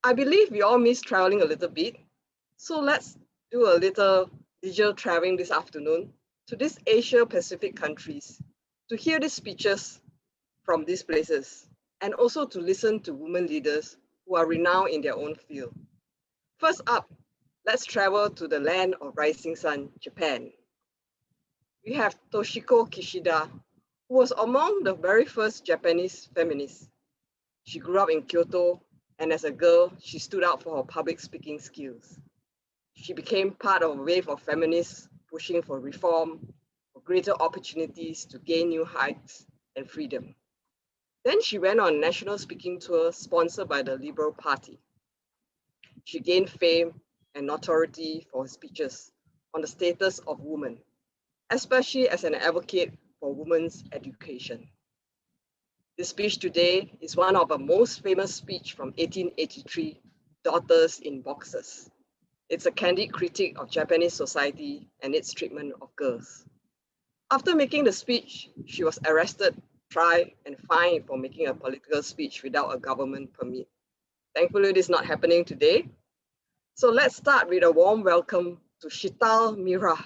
I believe we all miss traveling a little bit. So let's do a little digital traveling this afternoon to these Asia Pacific countries to hear these speeches from these places and also to listen to women leaders who are renowned in their own field. First up, let's travel to the land of rising sun, Japan. We have Toshiko Kishida, who was among the very first Japanese feminists. She grew up in Kyoto, and as a girl, she stood out for her public speaking skills. She became part of a wave of feminists pushing for reform, for greater opportunities to gain new heights and freedom. Then she went on a national speaking tour sponsored by the Liberal Party. She gained fame and notoriety for her speeches on the status of women, especially as an advocate for women's education. This speech today is one of her most famous speech from 1883, Daughters in Boxes. It's a candid critique of Japanese society and its treatment of girls. After making the speech, she was arrested, tried, and fined for making a political speech without a government permit. Thankfully, this is not happening today. So let's start with a warm welcome to Shital Mira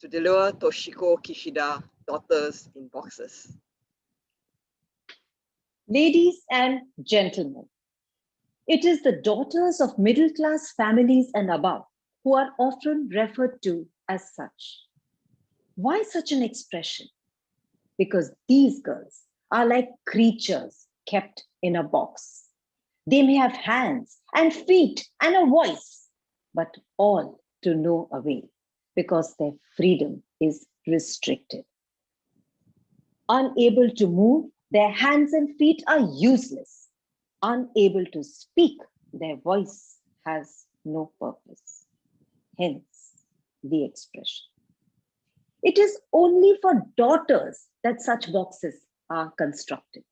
to deliver Toshiko Kishida, Daughters in Boxes. Ladies and gentlemen, it is the daughters of middle-class families and above who are often referred to as such. Why such an expression? Because these girls are like creatures kept in a box. They may have hands and feet and a voice, but all to no avail because their freedom is restricted. Unable to move, their hands and feet are useless. Unable to speak, their voice has no purpose. Hence, the expression. It is only for daughters that such boxes are constructed.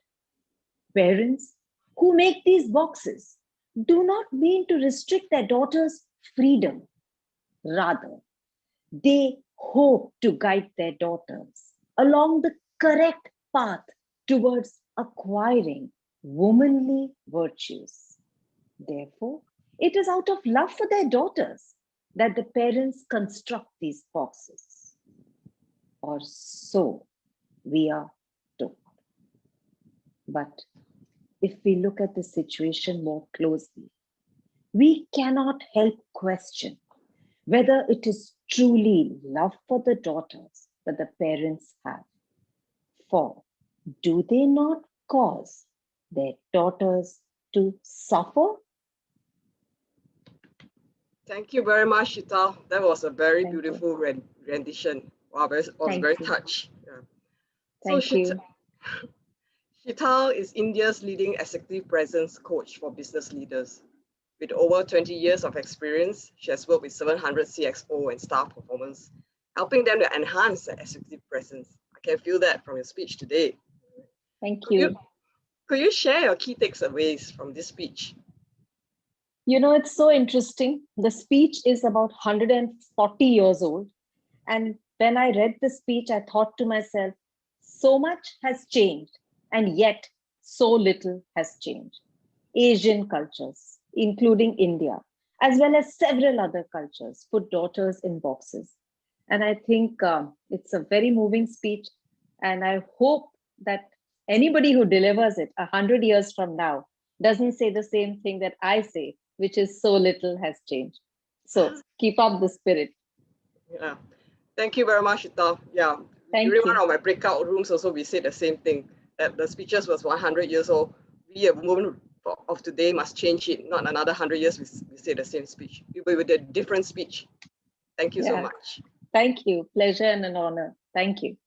Parents who make these boxes do not mean to restrict their daughters' freedom. Rather, they hope to guide their daughters along the correct path towards acquiring womanly virtues. Therefore, it is out of love for their daughters that the parents construct these boxes. Or so we are told. But if we look at the situation more closely, we cannot help question whether it is truly love for the daughters that the parents have. For do they not cause their daughters to suffer? Thank you very much, Shital. That was a very beautiful rendition. Wow, I was very touched. Yeah. Thank you. Shital is India's leading executive presence coach for business leaders. With over 20 years of experience, she has worked with 700 CXO and staff performance, helping them to enhance their executive presence. I can feel that from your speech today. Thank you. Could you share your key takeaways from this speech? You know, it's so interesting. The speech is about 140 years old. And when I read the speech, I thought to myself, so much has changed, and yet so little has changed. Asian cultures, including India, as well as several other cultures, put daughters in boxes. And I think it's a very moving speech. And I hope that anybody who delivers it 100 years from now doesn't say the same thing that I say, which is so little has changed. So keep up the spirit. Yeah. Thank you very much, Shital. Yeah. During one of my breakout rooms also, we said the same thing, that the speeches was 100 years old. We, a woman of today, must change it. Not another 100 years, we say the same speech. We with a different speech. Thank you so much. Thank you. Pleasure and an honor. Thank you.